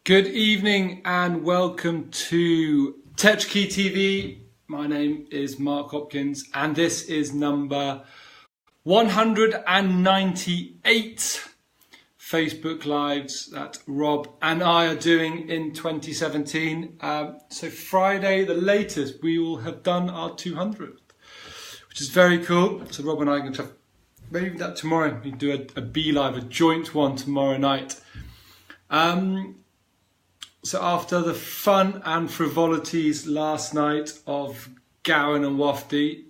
Good evening and welcome to Tetrakey TV. My name is Mark Hopkins and this is number 198 Facebook Lives that Rob and I are doing in 2017. So Friday, the latest, we will have done our 200th, which is very cool. So Rob and I are going to have maybe that tomorrow. We do a B Live, a joint one tomorrow night. So after the fun and frivolities last night of Gowan and Wafty,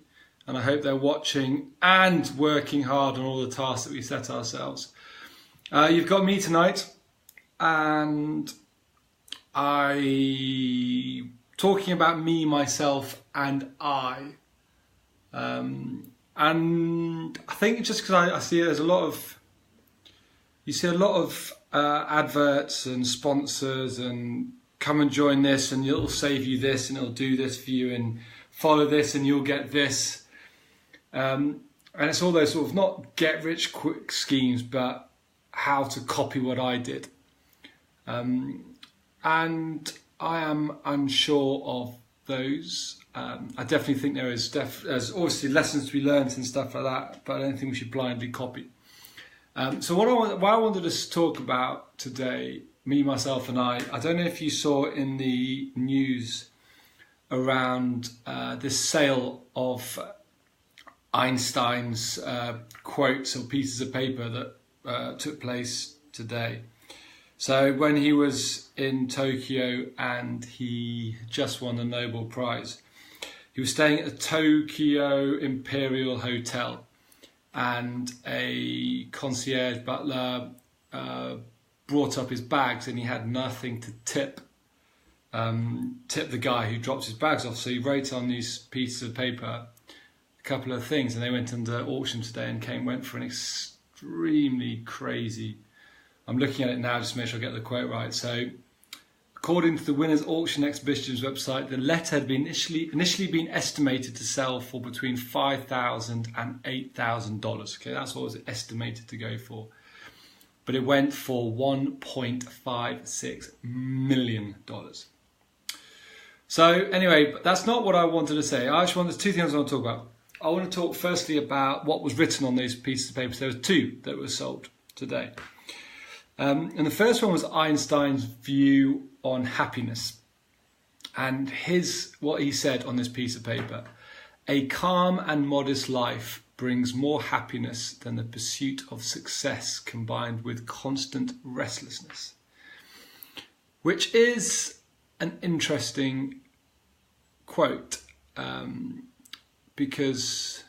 and I hope they're watching and working hard on all the tasks that we set ourselves, you've got me tonight, and talking about me, myself, and I. And I think just because I see there's a lot of adverts and sponsors and come and join this and it'll save you this and it'll do this for you and follow this and you'll get this. And it's all those sort of not get rich quick schemes, but how to copy what I did. And I am unsure of those. I definitely think there's obviously lessons to be learned and stuff like that, but I don't think we should blindly copy. So what I wanted to talk about today, me, myself and I don't know if you saw in the news around this sale of Einstein's quotes or pieces of paper that took place today. So when he was in Tokyo and he just won the Nobel Prize, he was staying at the Tokyo Imperial Hotel. And a concierge butler brought up his bags and he had nothing to tip the guy who drops his bags off. So he wrote on these pieces of paper a couple of things, and they went under auction today and went for an extremely crazy, I'm looking at it now just to make sure I get the quote right. So according to the Winners Auction Exhibitions website, the letter had been initially been estimated to sell for between $5,000 and $8,000. Okay, that's what it was estimated to go for. But it went for $1.56 million. So anyway, but that's not what I wanted to say. There's two things I want to talk about. I want to talk firstly about what was written on these pieces of paper. There were two that were sold today. And the first one was Einstein's view on happiness, and what he said on this piece of paper: a calm and modest life brings more happiness than the pursuit of success combined with constant restlessness. Which is an interesting quote, because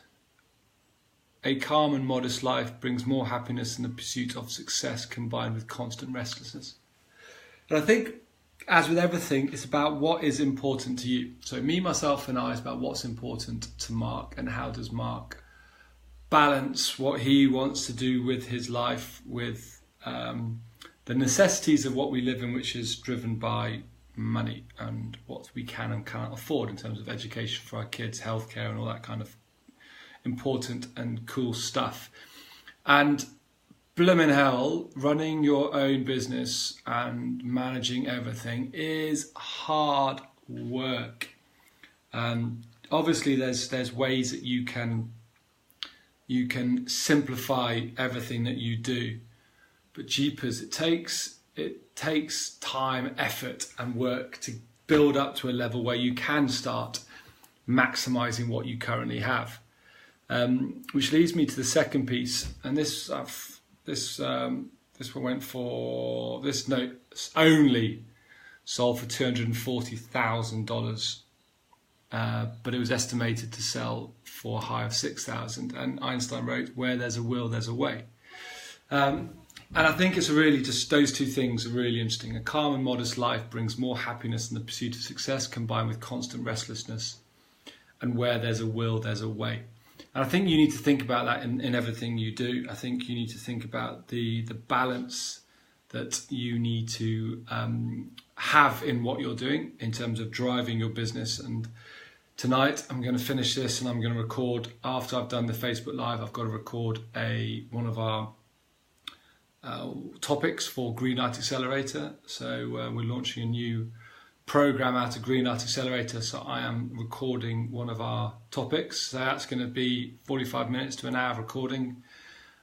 a calm and modest life brings more happiness than the pursuit of success combined with constant restlessness. And I think, as with everything, it's about what is important to you. So me, myself and I is about what's important to Mark, and how does Mark balance what he wants to do with his life with the necessities of what we live in, which is driven by money and what we can and cannot afford in terms of education for our kids, healthcare and all that kind of important and cool stuff. And bloomin' hell, running your own business and managing everything is hard work. Obviously there's ways that you can simplify everything that you do, but jeepers, it takes time, effort and work to build up to a level where you can start maximizing what you currently have. Which leads me to the second piece, and this one went for, this note only sold for $240,000, but it was estimated to sell for a high of $6,000. And Einstein wrote, "Where there's a will, there's a way." And I think it's really just those two things are really interesting. A calm and modest life brings more happiness than the pursuit of success combined with constant restlessness. And where there's a will, there's a way. And I think you need to think about that in everything you do. I think you need to think about the balance that you need to have in what you're doing in terms of driving your business. And tonight I'm going to finish this and I'm going to record, after I've done the Facebook Live, I've got to record one of our topics for Greenlight Accelerator. So we're launching a new program out of Greenlight Accelerator. So I am recording one of our topics. So that's going to be 45 minutes to an hour of recording.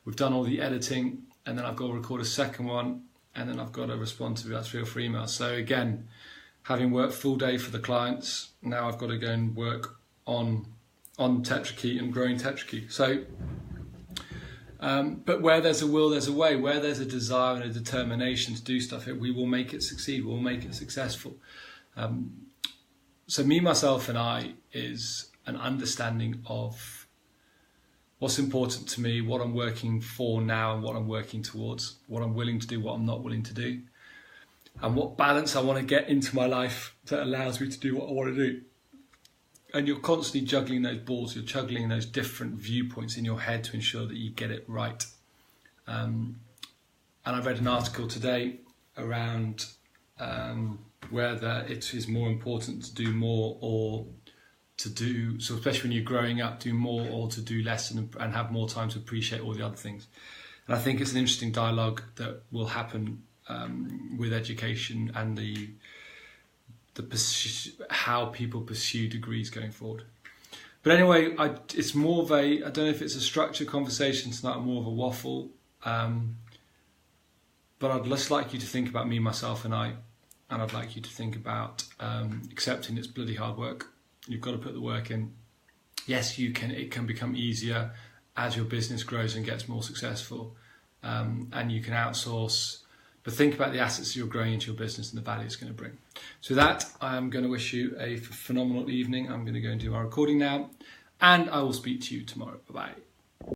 We've done all the editing, and then I've got to record a second one, and then I've got to respond to about 3 or 4 emails. So again, having worked full day for the clients, now I've got to go and work on Tetrakey and growing Tetrakey. So, but where there's a will, there's a way. Where there's a desire and a determination to do stuff, we will make it succeed. We'll make it successful. So me, myself, and I is an understanding of what's important to me, what I'm working for now and what I'm working towards, what I'm willing to do, what I'm not willing to do, and what balance I want to get into my life that allows me to do what I want to do. And you're constantly juggling those balls, you're juggling those different viewpoints in your head to ensure that you get it right. And I read an article today around whether it is more important to do more or to do, so especially when you're growing up, do more or to do less and have more time to appreciate all the other things. And I think it's an interesting dialogue that will happen with education and how people pursue degrees going forward. But anyway, it's more of I don't know if it's a structured conversation tonight, more of a waffle. But I'd just like you to think about me, myself, and I, and I'd like you to think about accepting it's bloody hard work. You've got to put the work in. Yes, you can. It can become easier as your business grows and gets more successful, and you can outsource. But think about the assets you're growing into your business and the value it's going to bring. So that, I am going to wish you a phenomenal evening. I'm going to go and do my recording now, and I will speak to you tomorrow. Bye-bye.